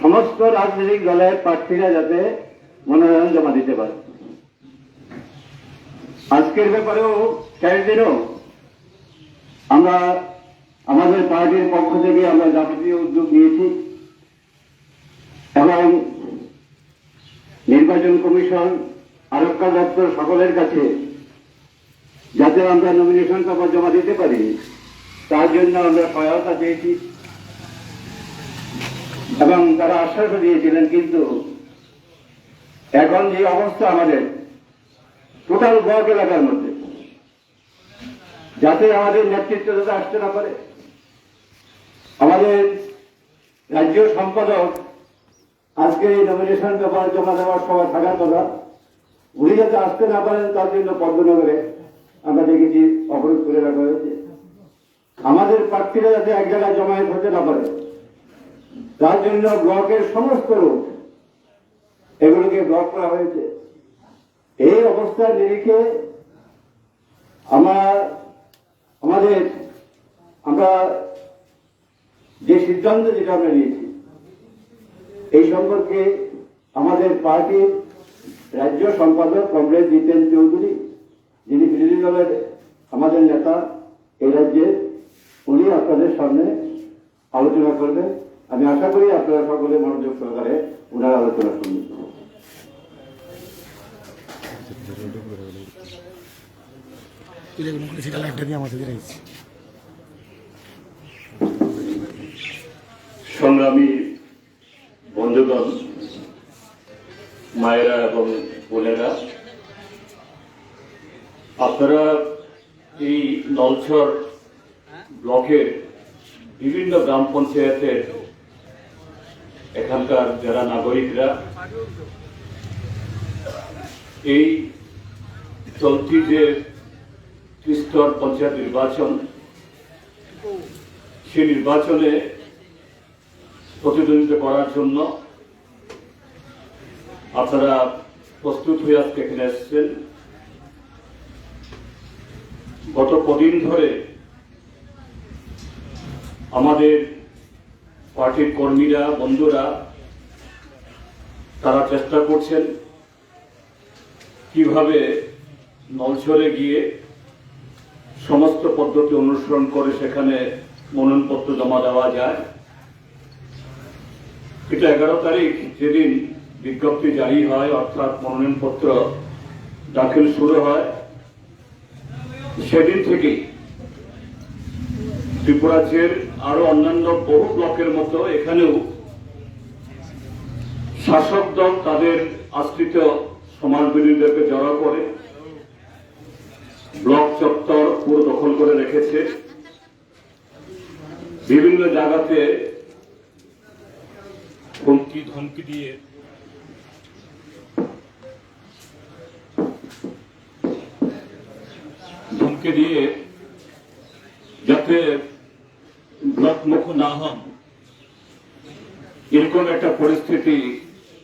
সমস্ত রাজনৈতিক দলের প্রার্থীরা যাতে মনোনয়ন জমা দিতে পারে। আজকের ব্যাপারেও শেষ দিনও আমরা আমাদের পার্টির পক্ষ থেকে আমরা যাবতীয় উদ্যোগ নিয়েছি এবং নির্বাচন কমিশন, আরক্ষা দপ্তর সকলের কাছে যাতে আমরা নমিনেশন পেপার জমা দিতে পারি তার জন্য আমরা সহায়তা চেয়েছি এবং তারা আশ্বাস দিয়েছিলেন। কিন্তু এখন যে অবস্থা আমাদের টোটাল ব্লক এলাকার মধ্যে, যাতে আমাদের নেতৃত্ব যাতে আসতে না পারে, আমাদের রাজ্য সম্পাদক আজকে এই নমিনেশন পেপার জমা দেওয়ার সময় থাকার কথা, উনি যাতে আসতে না পারেন তার জন্য পদ্মনগরে আমরা দেখেছি অবরোধ করে রাখা হয়েছে। আমাদের প্রার্থীরা যাতে এক জায়গায় জমায়েত হতে না পারে তার জন্য ব্লকের সমস্ত রোড এগুলোকে ব্লক করা হয়েছে। এই অবস্থার নিরিখে আমরা যে সিদ্ধান্ত যেটা আমরা নিয়েছি এই সম্পর্কে আমাদের পার্টির রাজ্য সম্পাদক কমরেড জিতেন চৌধুরী, যিনি বিরোধী দলের আমাদের নেতা এই রাজ্যের, উনি আপনাদের সামনে আলোচনা করবেন। আমি আশা করি আপনারা সকলে মনোযোগ সহকারে ওনার আলোচনা শুনবেন। সংগ্রামী বন্ধুগণ, মায়েরা এবং বোনেরা, আপনারা এই নলছর ব্লকের বিভিন্ন গ্রাম পঞ্চায়েতের এখানকার যারা নাগরিকরা এই চলতি যে ত্রিস্তর পঞ্চায়েত নির্বাচন, সেই নির্বাচনে প্রতিদ্বন্দ্বিতা করার জন্য আপনারা প্রস্তুত হয়ে আজকে এখানে এসেছেন। গত কদিন ধরে আমাদের পার্টির কর্মীরা, বন্ধুরা তারা চেষ্টা করছেন কিভাবে নলছরে গিয়ে সমস্ত পদ্ধতি অনুসরণ করে সেখানে মনোনয়নপত্র জমা দেওয়া যায়। এটা 11 তারিখ যেদিন বিজ্ঞপ্তি জারি হয়, অর্থাৎ মনোনয়নপত্র দাখিল শুরু হয়, সেদিন থেকেই ত্রিপুরাজ্যের আরো অন্যান্য বহু ব্লকের মতো এখানেও শাসক দল তাদের আশ্রিত সমাজবিরোধীদেরকে জড়ো করে ব্লক চত্বর পুরো দখল করে রেখেছে। বিভিন্ন জায়গাতে হুমকি ধমকি দিয়ে যাতে ব্লক মুখ না হন এরকম একটা পরিস্থিতি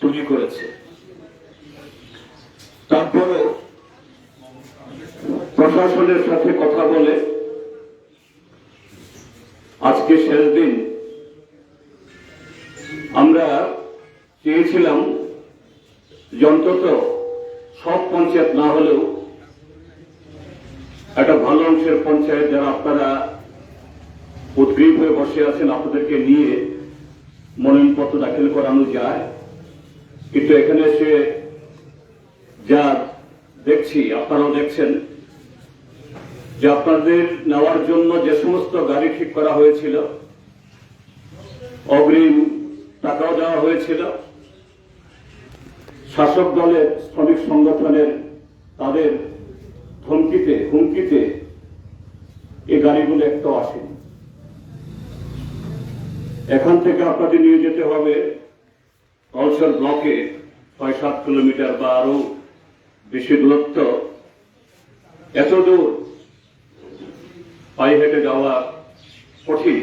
তৈরি করেছে। তারপরে প্রশাসনের সাথে কথা বলে আজকে শেষ দিন আমরা চেয়েছিলাম যে অন্তত সব পঞ্চায়েত না হলেও একটা ভালো অংশের পঞ্চায়েত যারা আপনারা উদ্গ্রীব হয়ে বসে আছেন, আপনাদেরকে নিয়ে মনোনয়নপত্র দাখিল করানো যায়। কিন্তু এখানে এসে যা দেখছি, আপনারাও দেখছেন যে আপনাদের নেওয়ার জন্য যে সমস্ত গাড়ি ঠিক করা হয়েছিল, অগ্রিম টাকাও দেওয়া হয়েছিল, শাসক দলের শ্রমিক সংগঠনের তাদের হুমকিতে এই গাড়িগুলো একটাও আসেনি। এখান থেকে আপনাদের নিয়ে যেতে হবে নলছর ব্লকে 6-7 কিলোমিটার বা আরো বেশি দূরত্ব। এত দূর পায়ে হেঁটে যাওয়া কঠিন।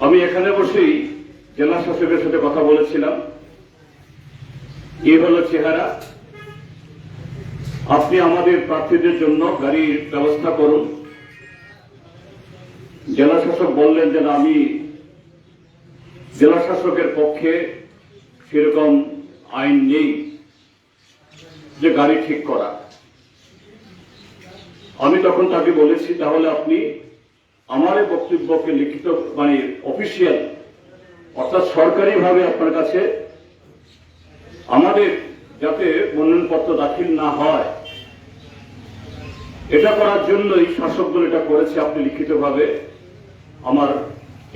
আমি এখানে বসেই জেলা শাসকের সাথে কথা বলেছিলাম। এই হলো চেহারা। আপনি আমাদের প্রার্থীদের জন্য গাড়ির ব্যবস্থা করুন। জেলা শাসক বললেন যে না, আমি জেলা শাসকের পক্ষে সেরকম আইন নেই যে গাড়ি ঠিক করা। আমি তখন তাকে বলেছি, তাহলে আপনি আমার এই বক্তব্যকে লিখিত মানে অফিসিয়াল অর্থাৎ সরকারিভাবে আপনার কাছে আমাদের যাতে মনোনয়নপত্র দাখিল না হয় এটা করার জন্যই শাসক দল এটা করেছে, আপনি লিখিতভাবে আমার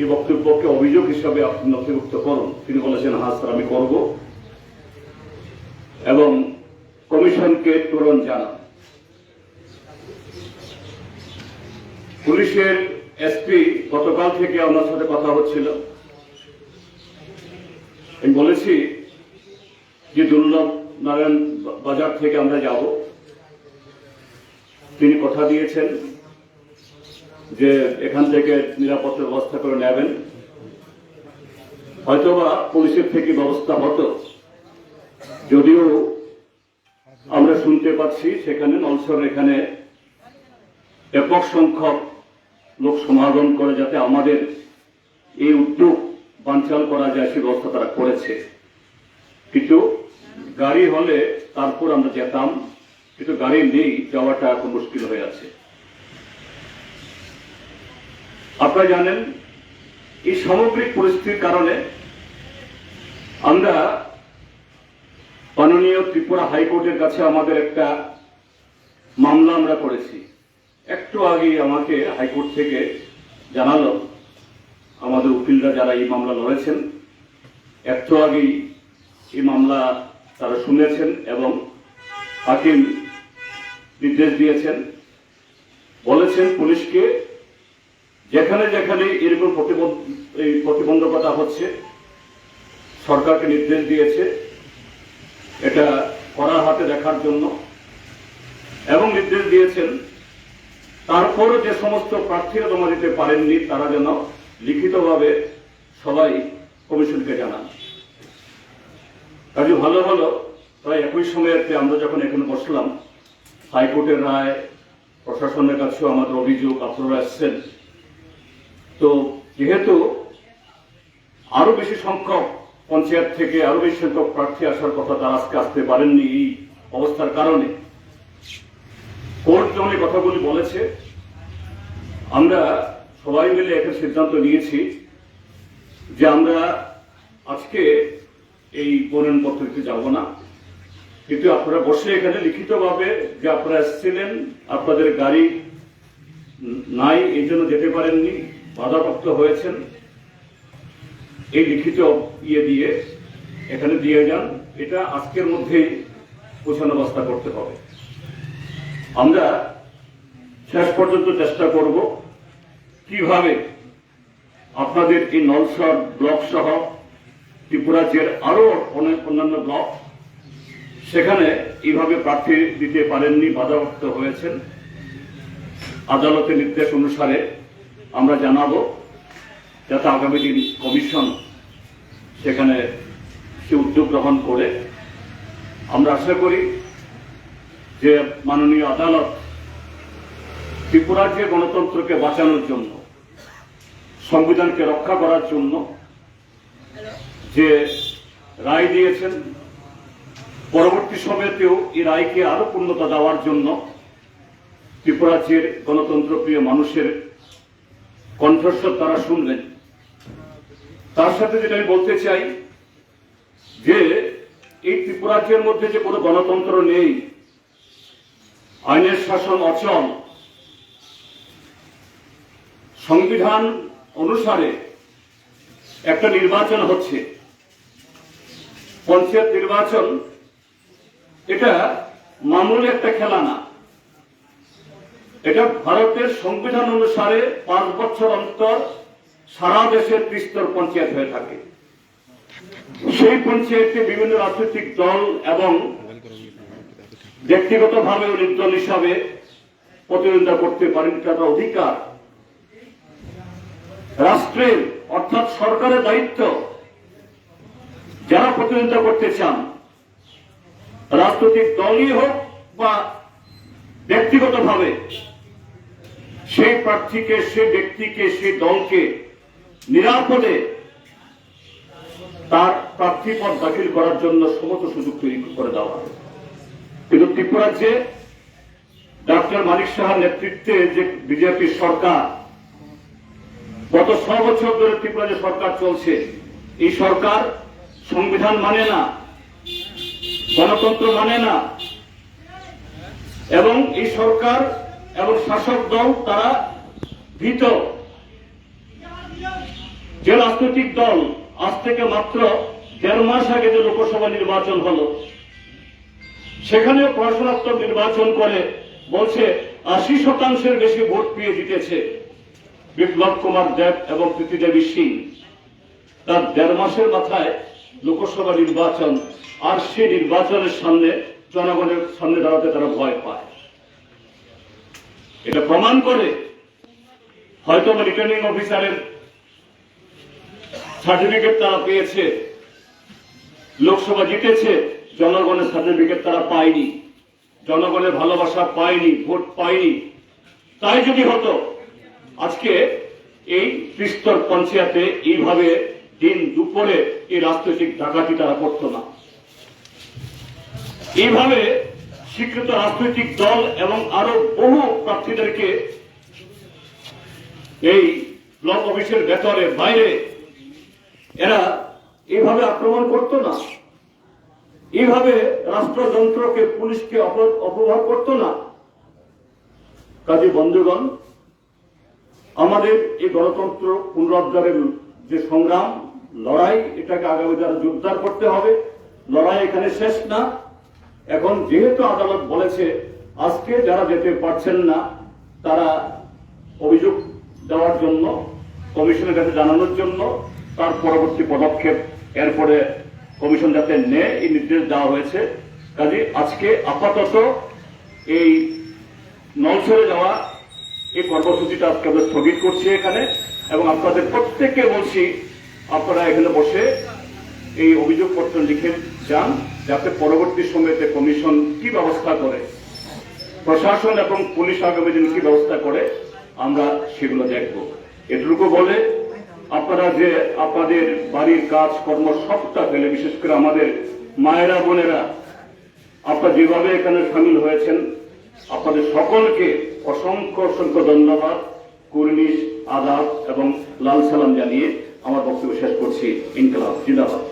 এই বক্তব্যকে অভিযোগ হিসাবে আপনি নথিভুক্ত করুন। তিনি বলেছেন হ্যাঁ স্যার আমি করব এবং কমিশনকে তুরন্ত জানান। পুলিশের এসপি গতকাল থেকে আমার সাথে কথা হচ্ছিল। আমি বলেছি যে দুর্লভ নারায়ণ বাজার থেকে আমরা যাব। তিনি কথা দিয়েছেন যে এখান থেকে নিরাপত্তা ব্যবস্থা করে নেবেন। হয়তোবা পুলিশের থেকে ব্যবস্থা হতো, যদিও আমরা শুনতে পাচ্ছি সেখানে নলসর এখানে ব্যাপক সংখ্যক লোক সমাগম করে যাতে আমাদের এই উদ্যোগ বানচাল করা যায় সে ব্যবস্থা তারা করেছে। কিন্তু গাড়ি হলে তারপর আমরা যেতাম, কিন্তু গাড়ি নেই, যাওয়াটা এখন মুশকিল হয়ে আছে। আপনারা জানেন এই সামগ্রিক পরিস্থিতির কারণে আমরা মাননীয় ত্রিপুরা হাইকোর্টের কাছে আমাদের একটা মামলা আমরা করেছি। একটু আগে আমাকে হাইকোর্ট থেকে জানালো আমাদের উকিলরা যারা এই মামলা লড়েছেন, একটু আগেই এই মামলা তারা শুনেছেন এবং হাকিম নির্দেশ দিয়েছেন, বলেছেন পুলিশকে যেখানে যেখানে এরকম প্রতিবন্ধকতা হচ্ছে সরকারকে নির্দেশ দিয়েছে এটা কড়া হাতে দেখার জন্য, এবং নির্দেশ দিয়েছেন তারপরও যে সমস্ত প্রার্থীরা জমা দিতে পারেননি তারা যেন লিখিতভাবে সবাই কমিশনকে জানান। কাজে ভালো হলো প্রায় একই সময়ে আমরা যখন এখানে বসলাম, হাইকোর্টের রায়, প্রশাসনের কাছেও আমাদের অভিযোগ, আপনারা আসছেন। তো যেহেতু আরো বেশি সংখ্যক পঞ্চায়েত থেকে আরো বেশি সংখ্যক প্রার্থী আসার কথা, তারা আজকে আসতে পারেননি এই অবস্থার কারণে। কোর্ট যখন এই কথাগুলি বলেছে, আমরা সবাই মিলে একটা সিদ্ধান্ত নিয়েছি যে আমরা আজকে এই মনোনয়নপত্র দিতে যাব না, কিন্তু আপনারা বসে এখানে লিখিতভাবে যে আপনারা এসেছিলেন, আপনাদের গাড়ি নাই এই জন্য যেতে পারেননি, বাধাপ্রাপ্ত হয়েছেন, এই লিখিত দিয়ে এখানে দিয়ে যান। এটা আজকের মধ্যেই পৌঁছানোর ব্যবস্থা করতে হবে। আমরা শেষ পর্যন্ত চেষ্টা করব কিভাবে আপনাদের এই নলসর ব্লক সহ ত্রিপুরা রাজ্যের আরো অনেক অন্যান্য ব্লক সেখানে এইভাবে প্রার্থী দিতে পারেননি, বাধাপ্রাপ্ত হয়েছেন, আদালতের নির্দেশ অনুসারে আমরা জানাবো যাতে আগামী দিন কমিশন সেখানে সে উদ্যোগ গ্রহণ করে। আমরা আশা করি যে মাননীয় আদালত ত্রিপুরার যে গণতন্ত্রকে বাঁচানোর জন্য, সংবিধানকে রক্ষা করার জন্য যে রায় দিয়েছেন, পরবর্তী সময়তেও এই রায়কে আরো পূর্ণতা দেওয়ার জন্য ত্রিপুরা রাজ্যের গণতন্ত্রপ্রিয় মানুষের কণ্ঠস্বর তারা শুনলেন। তার সাথে যেটা আমি বলতে চাই যে এই ত্রিপুরা রাজ্যের মধ্যে যে কোনো গণতন্ত্র নেই, আইনের শাসন অচল, সংবিধান অনুসারে একটা নির্বাচন হচ্ছে, পঞ্চায়েত নির্বাচন, এটা মামুলি একটা খেলা না। এটা ভারতের সংবিধান অনুসারে 5 বছর অন্তর সারা দেশের ত্রিস্তর পঞ্চায়েত হয়ে থাকে। সেই পঞ্চায়েতে বিভিন্ন রাজনৈতিক দল এবং ব্যক্তিগতভাবে নির্দল হিসাবে প্রতিদ্বন্দ্বিতা করতে পারেন, তাদের অধিকার। রাষ্ট্রের অর্থাৎ সরকারের দায়িত্ব যারা প্রতিদ্বন্দ্বিতা করতে চান, রাজনৈতিক দলই হোক বা ব্যক্তিগতভাবে, সেই প্রার্থীকে, সেই ব্যক্তিকে, সেই দলকে নিরাপদে তার প্রার্থী পদ দাখিল করার জন্য সমস্ত সুযোগ তৈরি করে দেওয়া। কিন্তু ত্রিপুরাজ্যে ডক্টর মানিক সাহার নেতৃত্বে যে বিজেপি সরকার, গত 6 বছর ধরে ত্রিপুরা যে সরকার চলছে, এই সরকার সংবিধান মানে না, গণতন্ত্র মানে না, এবং এই সরকার এবং শাসক দল তারা ভীত। যে রাজনৈতিক দল আজ থেকে মাত্র 1.5 মাস আগে যে লোকসভা নির্বাচন হলো, সেখানেও প্রশাসনাত্মক নির্বাচন করে বলছে 80% বেশি ভোট পেয়ে জিতেছে বিপ্লব কুমার দেব এবং প্রীতিদেবী সিং। তার 1.5 মাসের মাথায় লোকসভা নির্বাচন, আর সেই নির্বাচনের সামনে জনগণের সামনে দাঁড়াতে তারা ভয় পায়। এটা প্রমাণ করে হয়তো রিটার্নিং অফিসারের সার্টিফিকেট তারা পেয়েছে, লোকসভা জিতেছে, জনগণের সার্টিফিকেট তারা পায়নি, জনগণের ভালোবাসা পায়নি, ভোট পায়নি। তাই যদি হতো আজকে এই ত্রিস্তর পঞ্চায়েতে এইভাবে দিন দুপুরে এই রাজনৈতিক ডাকাতি তারা করত না। এইভাবে স্বীকৃত রাজনৈতিক দল এবং আরো বহু প্রার্থীদেরকে এই ব্লক অফিসের ভেতরে বাইরে এরা এইভাবে আক্রমণ করত না, এইভাবে রাষ্ট্রযন্ত্রকে, পুলিশকে অপব্যবহার করত না। কাজী বন্ধুগণ, আমাদের এই গণতন্ত্র পুনরুদ্ধারের যে সংগ্রাম, লড়াই, এটাকে আগামী দিনে জোরদার করতে হবে। লড়াই এখানে শেষ না। এখন যেহেতু আদালত বলেছে আজকে যারা যেতে পারছেন না তারা অভিযোগ দেওয়ার জন্য, কমিশনের কাছে জানানোর জন্য তার পরবর্তী পদক্ষেপ এরপরে কমিশন যাতে নেয় এই নির্দেশ দেওয়া হয়েছে। কাজে আজকে আপাতত এই নলছড়ে যাওয়া এই কর্মসূচিটা আজকে আমরা স্থগিত করছি এখানে, এবং আপনাদের প্রত্যেককে বলছি আপনারা এখানে বসে এই অভিযোগপত্র লিখে যান, যাতে পরবর্তী সময়তে কমিশন কি ব্যবস্থা করে, প্রশাসন এবং পুলিশ আগামী দিন কি ব্যবস্থা করে আমরা সেগুলো দেখব। এটুকু বলে আপনারা যে আপনাদের বাড়ির কাজ কর্ম সবটা ফেলে, বিশেষ করে আমাদের মায়েরা বোনেরা আপনারা যেভাবে এখানে সামিল হয়েছেন, আপনাদের সকলকে অসংখ্য অসংখ্য ধন্যবাদ, কুর্নিশ, আদাব এবং লাল সালাম জানিয়ে আমার বক্তব্য শেষ করছি। ইনকলাব জিন্দাবাদ।